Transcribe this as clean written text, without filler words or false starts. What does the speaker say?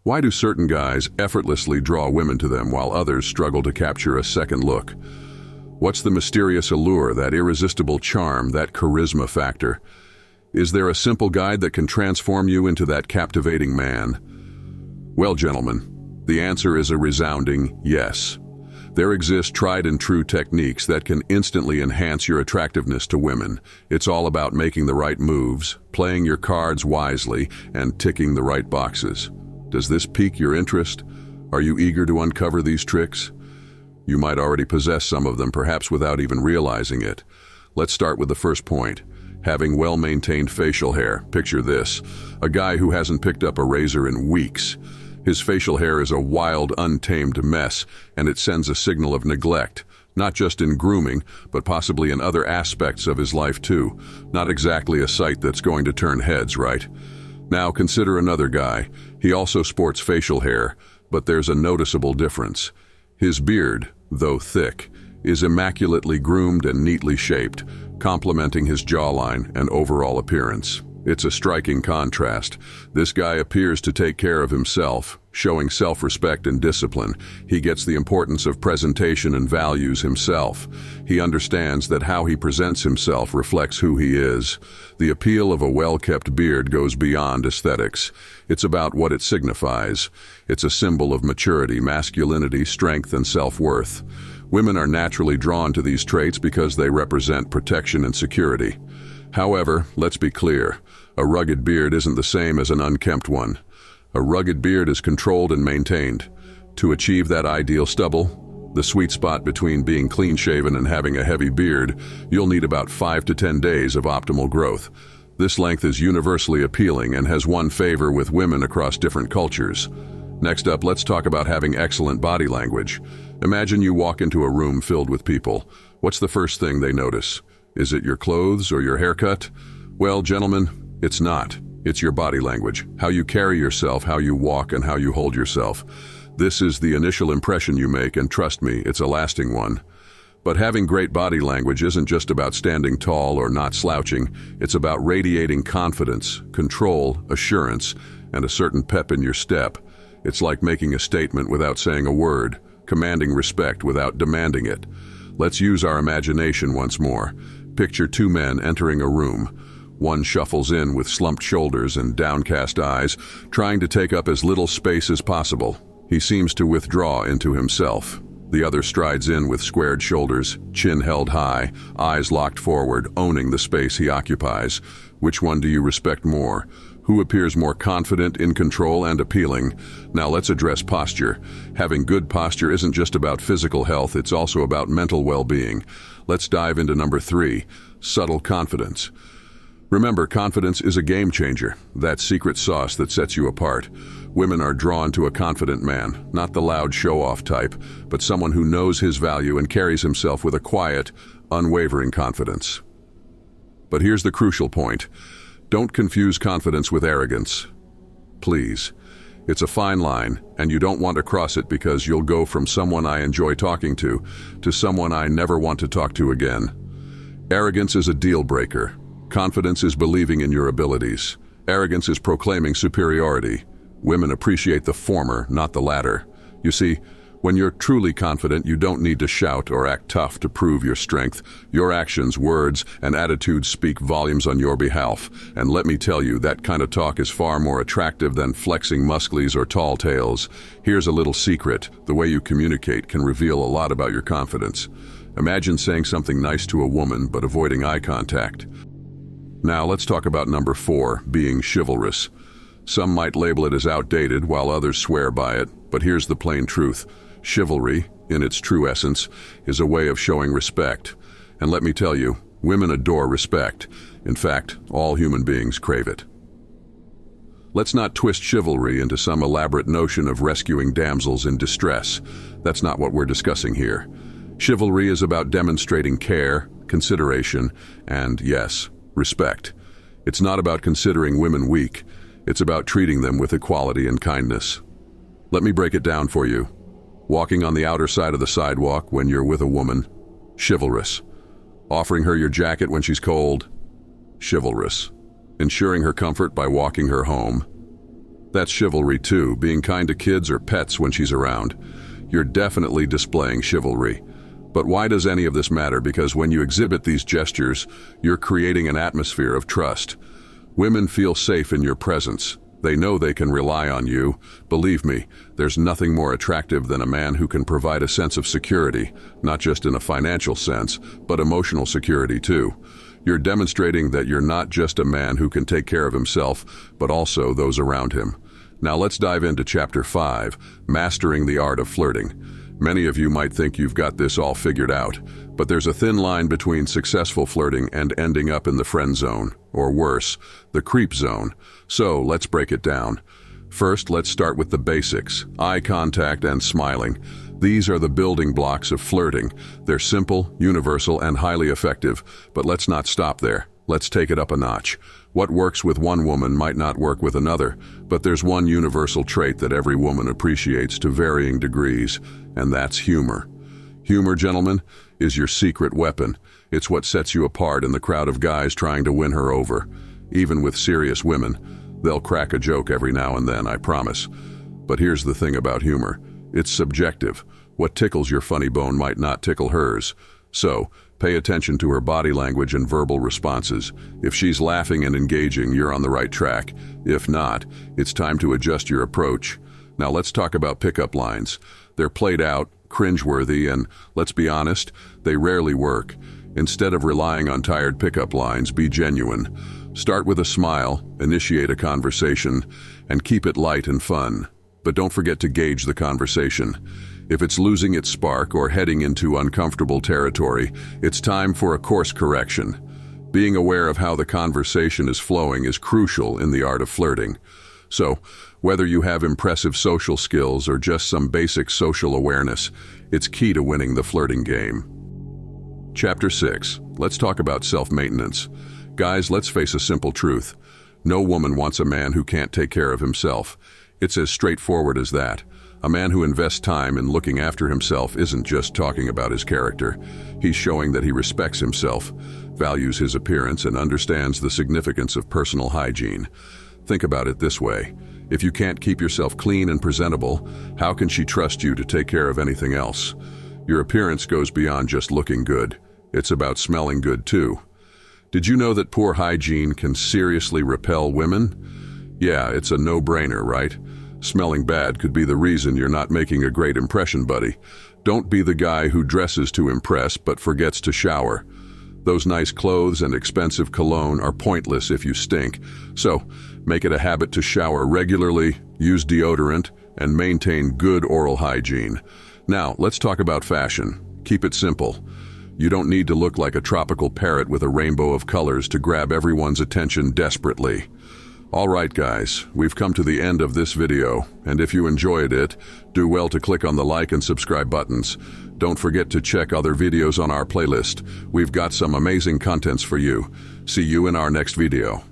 Why do certain guys effortlessly draw women to them while others struggle to capture a second look? What's the mysterious allure, that irresistible charm, that charisma factor? Is there a simple guide that can transform you into that captivating man? Well, gentlemen, the answer is a resounding yes. There exist tried and true techniques that can instantly enhance your attractiveness to women. It's all about making the right moves, playing your cards wisely, and ticking the right boxes. Does this pique your interest? Are you eager to uncover these tricks? You might already possess some of them, perhaps without even realizing it. Let's start with the first point. Having well-maintained facial hair. Picture this: a guy who hasn't picked up a razor in weeks. His facial hair is a wild, untamed mess, and it sends a signal of neglect, not just in grooming, but possibly in other aspects of his life too. Not exactly a sight that's going to turn heads, right? Now consider another guy. He also sports facial hair, but there's a noticeable difference. His beard, though thick, is immaculately groomed and neatly shaped, complementing his jawline and overall appearance. It's a striking contrast. This guy appears to take care of himself, showing self-respect and discipline. He gets the importance of presentation and values himself. He understands that how he presents himself reflects who he is. The appeal of a well-kept beard goes beyond aesthetics. It's about what it signifies. It's a symbol of maturity, masculinity, strength, and self-worth. Women are naturally drawn to these traits because they represent protection and security. However, let's be clear, a rugged beard isn't the same as an unkempt one. A rugged beard is controlled and maintained. To achieve that ideal stubble, the sweet spot between being clean-shaven and having a heavy beard, you'll need about 5 to 10 days of optimal growth. This length is universally appealing and has won favor with women across different cultures. Next up, let's talk about having excellent body language. Imagine you walk into a room filled with people. What's the first thing they notice? Is it your clothes or your haircut? Well, gentlemen, it's not. It's your body language, how you carry yourself, how you walk, and how you hold yourself. This is the initial impression you make, and trust me, it's a lasting one. But having great body language isn't just about standing tall or not slouching. It's about radiating confidence, control, assurance, and a certain pep in your step. It's like making a statement without saying a word, commanding respect without demanding it. Let's use our imagination once more. Picture two men entering a room. One shuffles in with slumped shoulders and downcast eyes, trying to take up as little space as possible. He seems to withdraw into himself. The other strides in with squared shoulders, chin held high, eyes locked forward, owning the space he occupies. Which one do you respect more? Who appears more confident, in control, and appealing? Now let's address posture. Having good posture isn't just about physical health, it's also about mental well-being. Let's dive into number 3, subtle confidence. Remember, confidence is a game changer, that secret sauce that sets you apart. Women are drawn to a confident man, not the loud show-off type, but someone who knows his value and carries himself with a quiet, unwavering confidence. But here's the crucial point. Don't confuse confidence with arrogance. Please. It's a fine line, and you don't want to cross it because you'll go from someone I enjoy talking to someone I never want to talk to again. Arrogance is a deal breaker. Confidence is believing in your abilities. Arrogance is proclaiming superiority. Women appreciate the former, not the latter. You see, when you're truly confident, you don't need to shout or act tough to prove your strength. Your actions, words, and attitudes speak volumes on your behalf. And let me tell you, that kind of talk is far more attractive than flexing muscles or tall tales. Here's a little secret. The way you communicate can reveal a lot about your confidence. Imagine saying something nice to a woman, but avoiding eye contact. Now let's talk about number 4, being chivalrous. Some might label it as outdated, while others swear by it. But here's the plain truth. Chivalry, in its true essence, is a way of showing respect. And let me tell you, women adore respect. In fact, all human beings crave it. Let's not twist chivalry into some elaborate notion of rescuing damsels in distress. That's not what we're discussing here. Chivalry is about demonstrating care, consideration, and, yes, respect. It's not about considering women weak. It's about treating them with equality and kindness. Let me break it down for you. Walking on the outer side of the sidewalk when you're with a woman, chivalrous. Offering her your jacket when she's cold, chivalrous. Ensuring her comfort by walking her home, That's chivalry too, being kind to kids or pets when she's around. You're definitely displaying chivalry. But why does any of this matter? Because when you exhibit these gestures, you're creating an atmosphere of trust. Women feel safe in your presence. They know they can rely on you. Believe me, there's nothing more attractive than a man who can provide a sense of security, not just in a financial sense, but emotional security too. You're demonstrating that you're not just a man who can take care of himself, but also those around him. Now let's dive into Chapter 5, Mastering the Art of Flirting. Many of you might think you've got this all figured out, but there's a thin line between successful flirting and ending up in the friend zone, or worse, the creep zone. So let's break it down. First, let's start with the basics: eye contact and smiling. These are the building blocks of flirting. They're simple, universal, and highly effective, but let's not stop there. Let's take it up a notch. What works with one woman might not work with another, but there's one universal trait that every woman appreciates to varying degrees, and that's humor. Humor, gentlemen, is your secret weapon. It's what sets you apart in the crowd of guys trying to win her over. Even with serious women, they'll crack a joke every now and then, I promise. But here's the thing about humor. It's subjective. What tickles your funny bone might not tickle hers. So, pay attention to her body language and verbal responses. If she's laughing and engaging, you're on the right track. If not, it's time to adjust your approach. Now let's talk about pickup lines. They're played out, cringeworthy, and, let's be honest, they rarely work. Instead of relying on tired pickup lines, be genuine. Start with a smile, initiate a conversation, and keep it light and fun. But don't forget to gauge the conversation. If it's losing its spark or heading into uncomfortable territory, it's time for a course correction. Being aware of how the conversation is flowing is crucial in the art of flirting. So, whether you have impressive social skills or just some basic social awareness, it's key to winning the flirting game. Chapter 6. Let's talk about self-maintenance. Guys, let's face a simple truth. No woman wants a man who can't take care of himself. It's as straightforward as that. A man who invests time in looking after himself isn't just talking about his character. He's showing that he respects himself, values his appearance, and understands the significance of personal hygiene. Think about it this way. If you can't keep yourself clean and presentable, how can she trust you to take care of anything else? Your appearance goes beyond just looking good. It's about smelling good too. Did you know that poor hygiene can seriously repel women? Yeah, it's a no-brainer, right? Smelling bad could be the reason you're not making a great impression, buddy. Don't be the guy who dresses to impress but forgets to shower. Those nice clothes and expensive cologne are pointless if you stink. So, make it a habit to shower regularly, use deodorant, and maintain good oral hygiene. Now, let's talk about fashion. Keep it simple. You don't need to look like a tropical parrot with a rainbow of colors to grab everyone's attention desperately. All right, guys, we've come to the end of this video, and if you enjoyed it, do well to click on the like and subscribe buttons. Don't forget to check other videos on our playlist. We've got some amazing contents for you. See you in our next video.